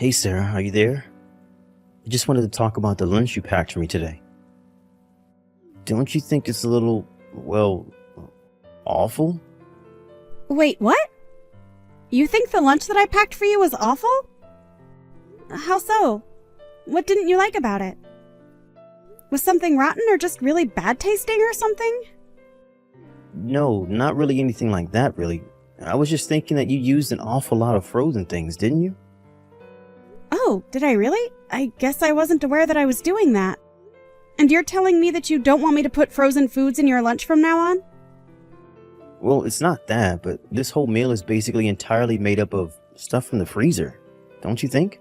Hey Sarah, are you there? I just wanted to talk about the lunch you packed for me today. Don't you think it's a little, awful? Wait, what? You think the lunch that I packed for you was awful? How so? What didn't you like about it? Was something rotten or just really bad tasting or something? No, not really anything like that, really. I was just thinking that you used an awful lot of frozen things, didn't you? Oh, did I really? I guess I wasn't aware that I was doing that. And you're telling me that you don't want me to put frozen foods in your lunch from now on? Well, it's not that, but this whole meal is basically entirely made up of stuff from the freezer, don't you think?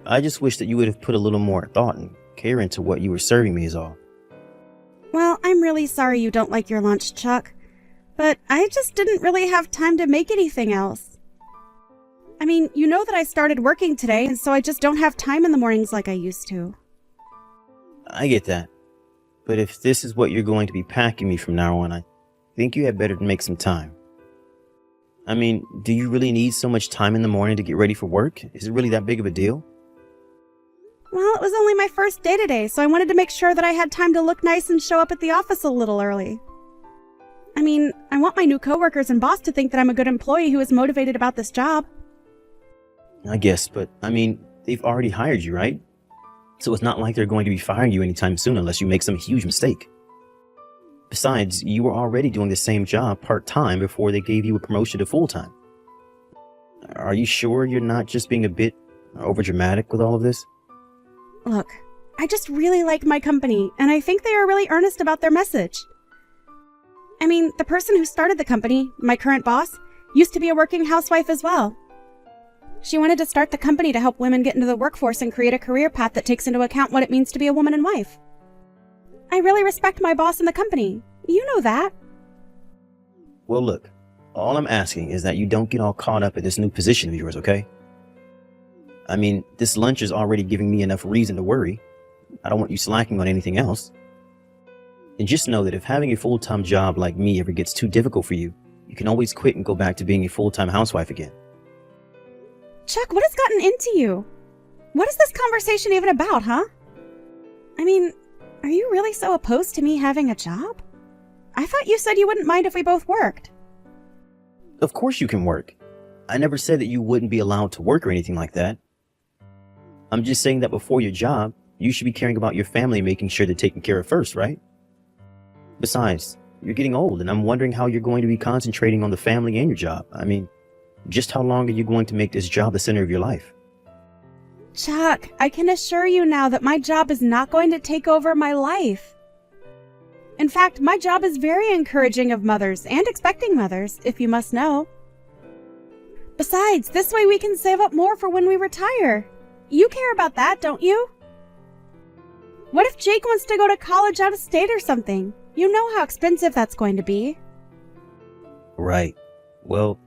I just wish that you would have put a little more thought and care into what you were serving me is all. Well, I'm really sorry you don't like your lunch, Chuck. But I just didn't really have time to make anything else. I mean, you know that I started working today, and so I just don't have time in the mornings like I used to. I get that. But if this is what you're going to be packing me from now on, I think you had better make some time. I mean, do you really need so much time in the morning to get ready for work? Is it really that big of a deal? Well, it was only my first day today, so I wanted to make sure that I had time to look nice and show up at the office a little early. I mean, I want my new coworkers and boss to think that I'm a good employee who is motivated about this job. I guess, but I mean, they've already hired you, right? So it's not like they're going to be firing you anytime soon unless you make some huge mistake. Besides, you were already doing the same job part-time before they gave you a promotion to full-time. Are you sure you're not just being a bit overdramatic with all of this? Look, I just really like my company, and I think they are really earnest about their message. I mean, the person who started the company, my current boss, used to be a working housewife as well. She wanted to start the company to help women get into the workforce and create a career path that takes into account what it means to be a woman and wife. I really respect my boss and the company. You know that. Well, look, all I'm asking is that you don't get all caught up in this new position of yours, okay? I mean, this lunch is already giving me enough reason to worry. I don't want you slacking on anything else. And just know that if having a full-time job like me ever gets too difficult for you, you can always quit and go back to being a full-time housewife again. Chuck, what has gotten into you? What is this conversation even about, huh? I mean, are you really so opposed to me having a job? I thought you said you wouldn't mind if we both worked. Of course you can work. I never said that you wouldn't be allowed to work or anything like that. I'm just saying that before your job, you should be caring about your family and making sure they're taken care of first, right? Besides, you're getting old, and I'm wondering how you're going to be concentrating on the family and your job. I mean, just how long are you going to make this job the center of your life? Chuck, I can assure you now that my job is not going to take over my life. In fact, my job is very encouraging of mothers and expecting mothers, if you must know. Besides, this way we can save up more for when we retire. You care about that, don't you? What if Jake wants to go to college out of state or something? You know how expensive that's going to be. Right. Well,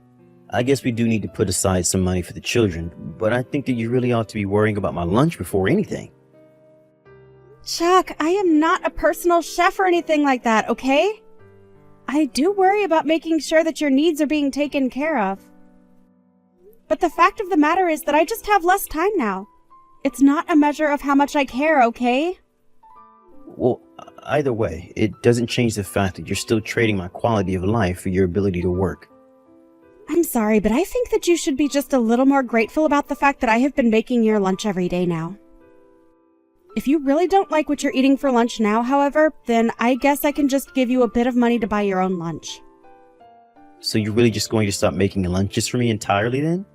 I guess we do need to put aside some money for the children, but I think that you really ought to be worrying about my lunch before anything. Chuck, I am not a personal chef or anything like that, okay? I do worry about making sure that your needs are being taken care of. But the fact of the matter is that I just have less time now. It's not a measure of how much I care, okay? Well, either way, it doesn't change the fact that you're still trading my quality of life for your ability to work. I'm sorry, but I think that you should be just a little more grateful about the fact that I have been making your lunch every day now. If you really don't like what you're eating for lunch now, however, then I guess I can just give you a bit of money to buy your own lunch. So you're really just going to stop making lunches for me entirely then?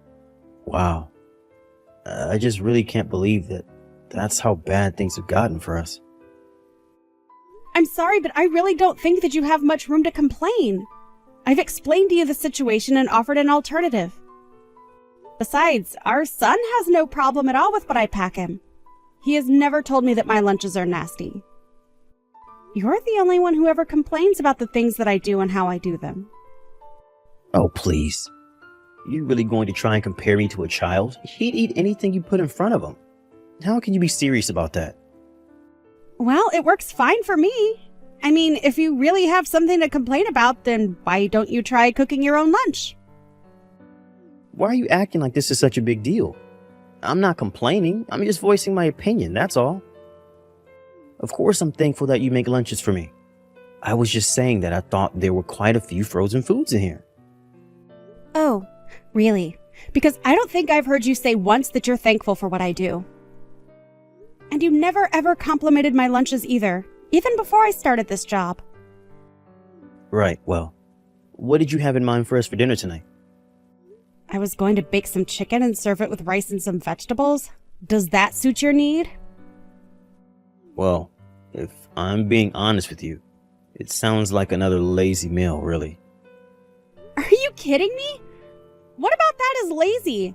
Wow. I just really can't believe that that's how bad things have gotten for us. I'm sorry, but I really don't think that you have much room to complain. I've explained to you the situation and offered an alternative. Besides, our son has no problem at all with what I pack him. He has never told me that my lunches are nasty. You're the only one who ever complains about the things that I do and how I do them. Oh, please. You're really going to try and compare me to a child? He'd eat anything you put in front of him. How can you be serious about that? Well, it works fine for me. I mean, if you really have something to complain about, then why don't you try cooking your own lunch? Why are you acting like this is such a big deal? I'm not complaining. I'm just voicing my opinion, that's all. Of course I'm thankful that you make lunches for me. I was just saying that I thought there were quite a few frozen foods in here. Oh, really? Because I don't think I've heard you say once that you're thankful for what I do. And you never ever complimented my lunches either, even before I started this job. Right, well, what did you have in mind for us for dinner tonight? I was going to bake some chicken and serve it with rice and some vegetables. Does that suit your need? Well, if I'm being honest with you, it sounds like another lazy meal, really. Are you kidding me? What about that is lazy?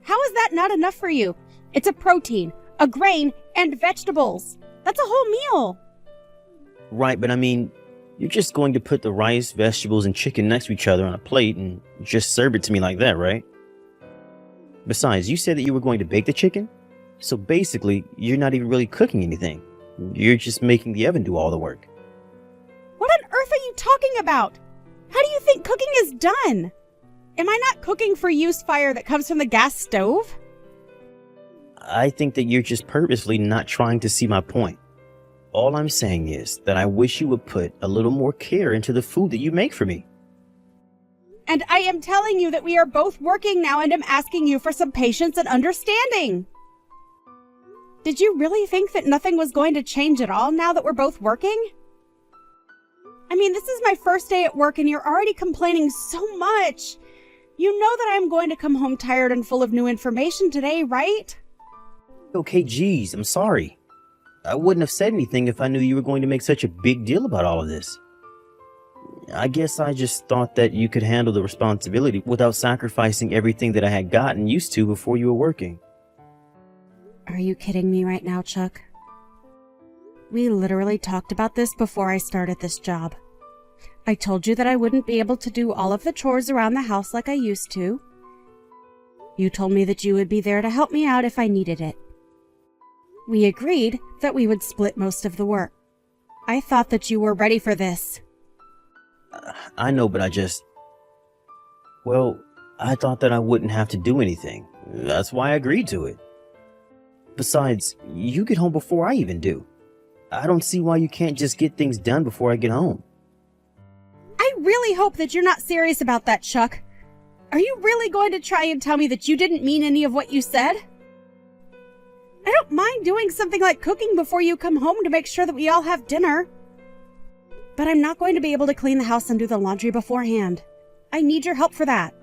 How is that not enough for you? It's a protein, a grain, and vegetables. That's a whole meal. Right, but I mean, you're just going to put the rice, vegetables, and chicken next to each other on a plate and just serve it to me like that, right? Besides, you said that you were going to bake the chicken? So basically, you're not even really cooking anything. You're just making the oven do all the work. What on earth are you talking about? How do you think cooking is done? Am I not cooking for use fire that comes from the gas stove? I think that you're just purposely not trying to see my point. All I'm saying is that I wish you would put a little more care into the food that you make for me. And I am telling you that we are both working now and am asking you for some patience and understanding. Did you really think that nothing was going to change at all now that we're both working? I mean, this is my first day at work and you're already complaining so much. You know that I'm going to come home tired and full of new information today, right? Okay, geez, I'm sorry. I wouldn't have said anything if I knew you were going to make such a big deal about all of this. I guess I just thought that you could handle the responsibility without sacrificing everything that I had gotten used to before you were working. Are you kidding me right now, Chuck? We literally talked about this before I started this job. I told you that I wouldn't be able to do all of the chores around the house like I used to. You told me that you would be there to help me out if I needed it. We agreed that we would split most of the work. I thought that you were ready for this. I know, but I thought that I wouldn't have to do anything. That's why I agreed to it. Besides, you get home before I even do. I don't see why you can't just get things done before I get home. I really hope that you're not serious about that, Chuck. Are you really going to try and tell me that you didn't mean any of what you said? I don't mind doing something like cooking before you come home to make sure that we all have dinner. But I'm not going to be able to clean the house and do the laundry beforehand. I need your help for that.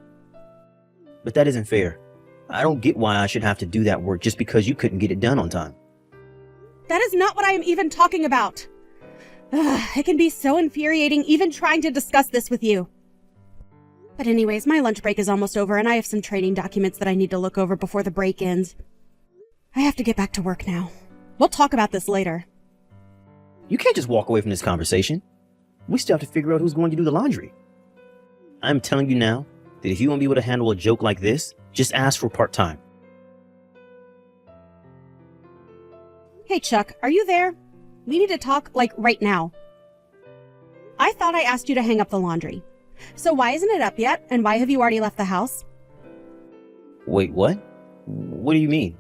But that isn't fair. I don't get why I should have to do that work just because you couldn't get it done on time. That is not what I am even talking about. It can be so infuriating even trying to discuss this with you. But anyways, my lunch break is almost over and I have some training documents that I need to look over before the break ends. I have to get back to work now. We'll talk about this later. You can't just walk away from this conversation. We still have to figure out who's going to do the laundry. I'm telling you now that if you won't be able to handle a joke like this, just ask for part-time. Hey, Chuck, are you there? We need to talk, like, right now. I thought I asked you to hang up the laundry. So why isn't it up yet, and why have you already left the house? Wait, what? What do you mean?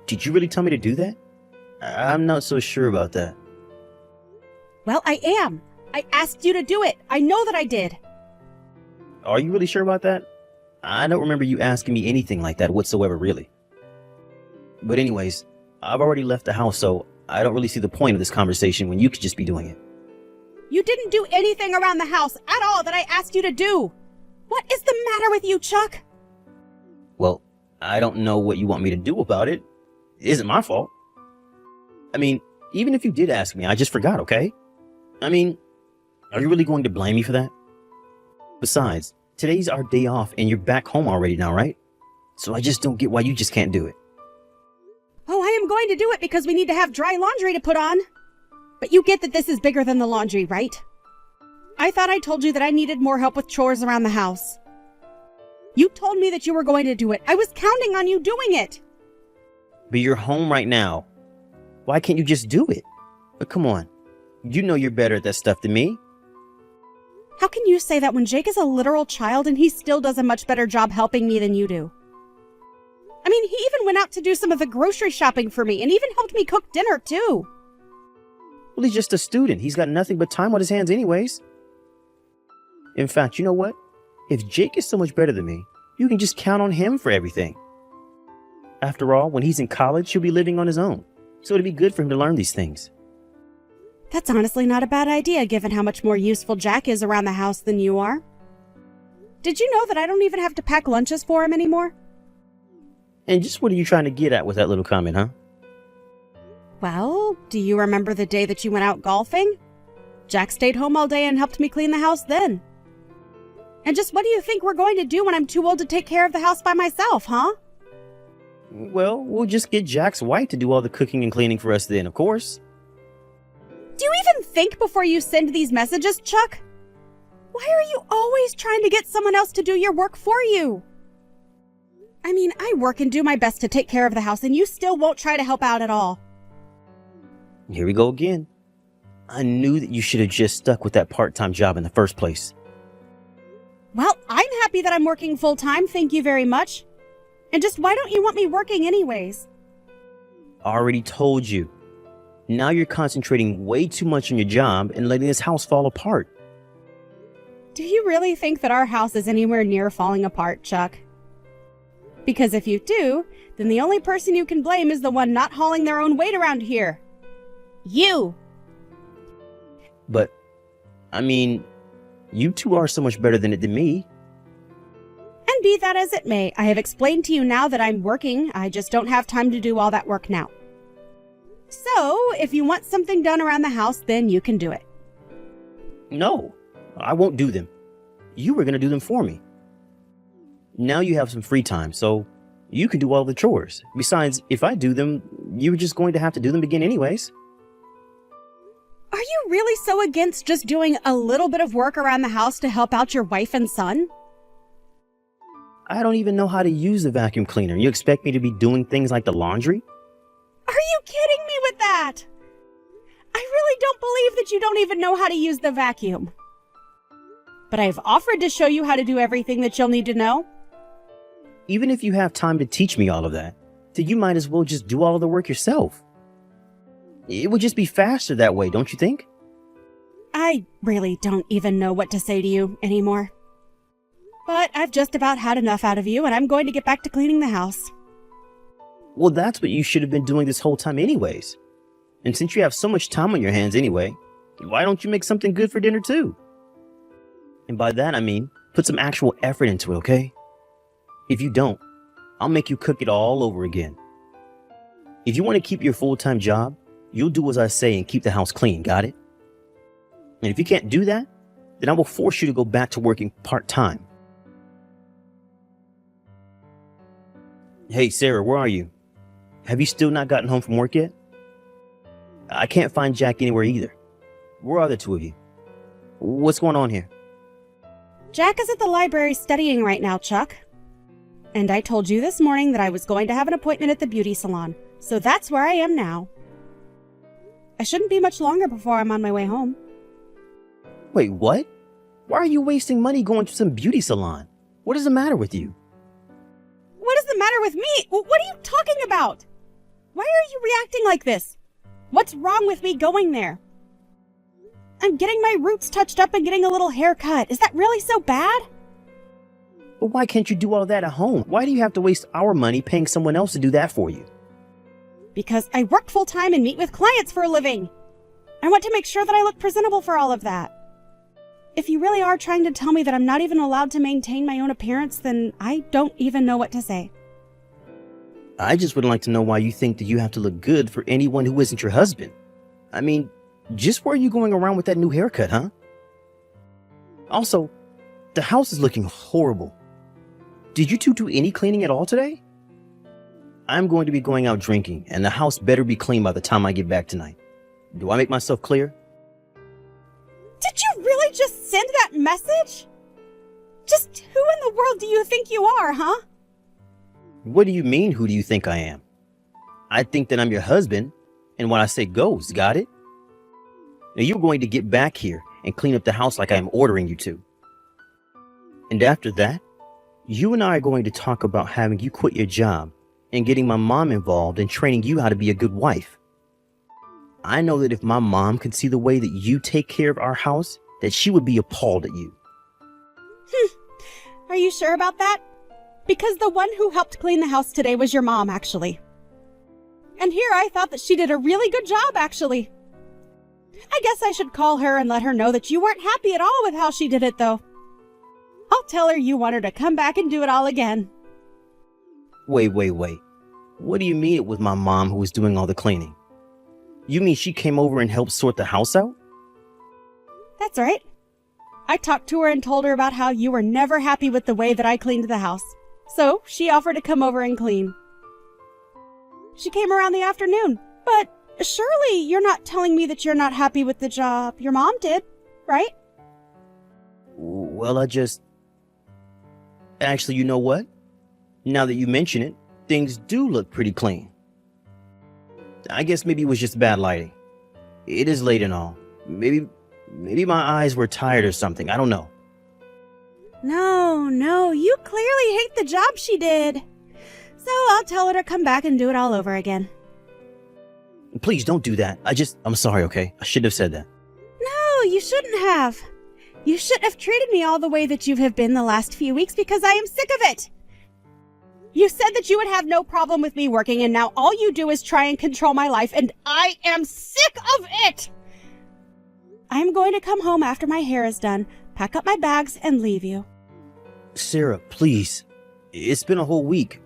Did you really tell me to do that? I'm not so sure about that. Well, I am. I asked you to do it. I know that I did. Are you really sure about that? I don't remember you asking me anything like that whatsoever, really. But anyways, I've already left the house, so I don't really see the point of this conversation when you could just be doing it. You didn't do anything around the house at all that I asked you to do. What is the matter with you, Chuck? Well, I don't know what you want me to do about it. It isn't my fault. I mean, even if you did ask me, I just forgot, okay? I mean, are you really going to blame me for that? Besides, today's our day off and you're back home already now, right? So I just don't get why you just can't do it. Oh, I am going to do it because we need to have dry laundry to put on. But you get that this is bigger than the laundry, right? I thought I told you that I needed more help with chores around the house. You told me that you were going to do it. I was counting on you doing it. But you're home right now. Why can't you just do it? But come on. You know you're better at that stuff than me. How can you say that when Jake is a literal child and he still does a much better job helping me than you do? I mean, he even went out to do some of the grocery shopping for me and even helped me cook dinner, too. Well, he's just a student. He's got nothing but time on his hands anyways. In fact, you know what? If Jake is so much better than me, you can just count on him for everything. After all, when he's in college, he'll be living on his own. So it'd be good for him to learn these things. That's honestly not a bad idea, given how much more useful Jack is around the house than you are. Did you know that I don't even have to pack lunches for him anymore? And just what are you trying to get at with that little comment, huh? Well, do you remember the day that you went out golfing? Jack stayed home all day and helped me clean the house then. And just what do you think we're going to do when I'm too old to take care of the house by myself, huh? Well, we'll just get Jack's wife to do all the cooking and cleaning for us then, of course. Do you even think before you send these messages, Chuck? Why are you always trying to get someone else to do your work for you? I mean, I work and do my best to take care of the house, and you still won't try to help out at all. Here we go again. I knew that you should have just stuck with that part-time job in the first place. Well, I'm happy that I'm working full-time, thank you very much. And just why don't you want me working anyways? Already told you. Now you're concentrating way too much on your job and letting this house fall apart. Do you really think that our house is anywhere near falling apart, Chuck? Because if you do, then the only person you can blame is the one not hauling their own weight around here. You! But, I mean, you two are so much better than it than me. And be that as it may, I have explained to you now that I'm working, I just don't have time to do all that work now. So, if you want something done around the house, then you can do it. No, I won't do them. You were going to do them for me. Now you have some free time, so you can do all the chores. Besides, if I do them, you're just going to have to do them again anyways. Are you really so against just doing a little bit of work around the house to help out your wife and son? I don't even know how to use the vacuum cleaner. You expect me to be doing things like the laundry? Are you kidding me with that? I really don't believe that you don't even know how to use the vacuum. But I've offered to show you how to do everything that you'll need to know. Even if you have time to teach me all of that, then you might as well just do all of the work yourself. It would just be faster that way, don't you think? I really don't even know what to say to you anymore. But I've just about had enough out of you, and I'm going to get back to cleaning the house. Well, that's what you should have been doing this whole time anyways. And since you have so much time on your hands anyway, why don't you make something good for dinner too? And by that I mean, put some actual effort into it, okay? If you don't, I'll make you cook it all over again. If you want to keep your full-time job, you'll do as I say and keep the house clean, got it? And if you can't do that, then I will force you to go back to working part-time. Hey, Sarah, where are you? Have you still not gotten home from work yet? I can't find Jack anywhere either. Where are the two of you? What's going on here? Jack is at the library studying right now, Chuck. And I told you this morning that I was going to have an appointment at the beauty salon, so that's where I am now. I shouldn't be much longer before I'm on my way home. Wait, what? Why are you wasting money going to some beauty salon? What is the matter with you? What is the matter with me? What are you talking about? Why are you reacting like this? What's wrong with me going there? I'm getting my roots touched up and getting a little haircut. Is that really so bad? But why can't you do all that at home? Why do you have to waste our money paying someone else to do that for you? Because I work full-time and meet with clients for a living. I want to make sure that I look presentable for all of that. If you really are trying to tell me that I'm not even allowed to maintain my own appearance, then I don't even know what to say. I just would like to know why you think that you have to look good for anyone who isn't your husband. I mean, just where are you going around with that new haircut, huh? Also, the house is looking horrible. Did you two do any cleaning at all today? I'm going to be going out drinking, and the house better be clean by the time I get back tonight. Do I make myself clear? Did you really just send that message? Just who in the world do you think you are, huh? What do you mean, who do you think I am? I think that I'm your husband, and what I say goes, got it? Now you're going to get back here and clean up the house like I am ordering you to. And after that, you and I are going to talk about having you quit your job and getting my mom involved and training you how to be a good wife. I know that if my mom could see the way that you take care of our house, that she would be appalled at you. Are you sure about that? Because the one who helped clean the house today was your mom, actually. And here I thought that she did a really good job, actually. I guess I should call her and let her know that you weren't happy at all with how she did it, though. I'll tell her you want her to come back and do it all again. Wait. What do you mean it was my mom who was doing all the cleaning? You mean she came over and helped sort the house out? That's right. I talked to her and told her about how you were never happy with the way that I cleaned the house. So she offered to come over and clean. She came around the afternoon, but surely you're not telling me that you're not happy with the job your mom did, right? Well, Actually, you know what? Now that you mention it, things do look pretty clean. I guess maybe it was just bad lighting. It is late and all. Maybe my eyes were tired or something. I don't know. No, you clearly hate the job she did. So I'll tell her to come back and do it all over again. Please don't do that. I'm sorry, okay? I shouldn't have said that. No, you shouldn't have. You shouldn't have treated me all the way that you have been the last few weeks because I am sick of it. You said that you would have no problem with me working, and now all you do is try and control my life, and I am sick of it! I'm going to come home after my hair is done, pack up my bags, and leave you. Sarah, please. It's been a whole week.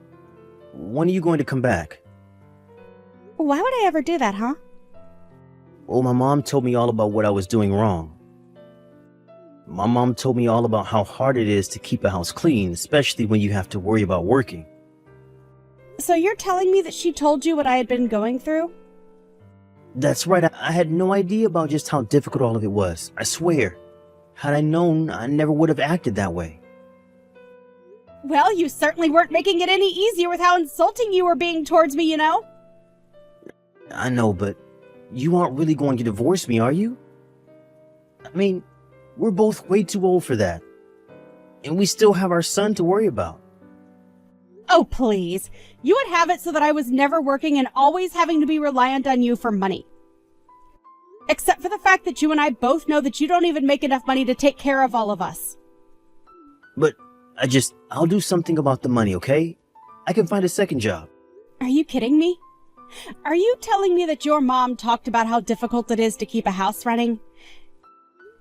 When are you going to come back? Why would I ever do that, huh? Well, my mom told me all about what I was doing wrong. My mom told me all about how hard it is to keep a house clean, especially when you have to worry about working. So you're telling me that she told you what I had been going through? That's right. I had no idea about just how difficult all of it was. I swear. Had I known, I never would have acted that way. Well, you certainly weren't making it any easier with how insulting you were being towards me, you know? I know, but you aren't really going to divorce me, are you? I mean, we're both way too old for that. And we still have our son to worry about. Oh, please. You would have it so that I was never working and always having to be reliant on you for money. Except for the fact that you and I both know that you don't even make enough money to take care of all of us. But I'll do something about the money, okay? I can find a second job. Are you kidding me? Are you telling me that your mom talked about how difficult it is to keep a house running?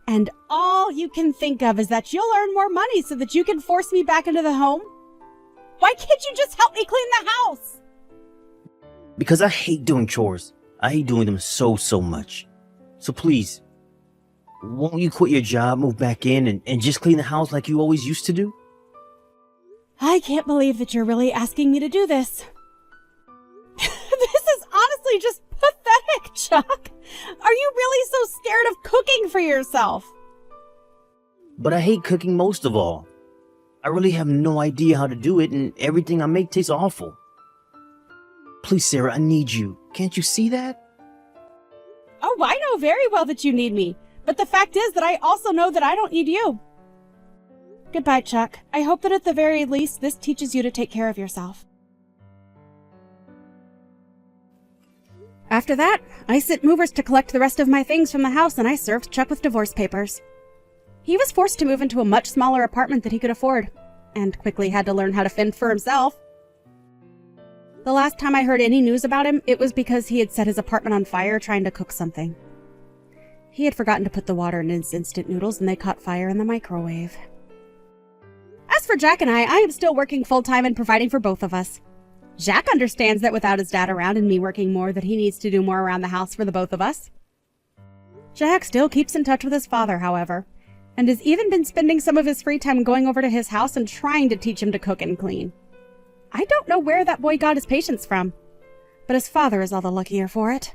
And all you can think of is that you'll earn more money so that you can force me back into the home? Why can't you just help me clean the house? Because I hate doing chores. I hate doing them so much. So please, won't you quit your job, move back in, and just clean the house like you always used to do? I can't believe that you're really asking me to do this. This is honestly just pathetic, Chuck. Are you really so scared of cooking for yourself? But I hate cooking most of all. I really have no idea how to do it, and everything I make tastes awful. Please, Sarah, I need you. Can't you see that? Oh, I know very well that you need me. But the fact is that I also know that I don't need you. Goodbye, Chuck. I hope that at the very least this teaches you to take care of yourself. After that, I sent movers to collect the rest of my things from the house, and I served Chuck with divorce papers. He was forced to move into a much smaller apartment that he could afford, and quickly had to learn how to fend for himself. The last time I heard any news about him, it was because he had set his apartment on fire trying to cook something. He had forgotten to put the water in his instant noodles, and they caught fire in the microwave. As for Jack and I am still working full-time and providing for both of us. Jack understands that without his dad around and me working more, that he needs to do more around the house for the both of us. Jack still keeps in touch with his father, however, and has even been spending some of his free time going over to his house and trying to teach him to cook and clean. I don't know where that boy got his patience from, but his father is all the luckier for it.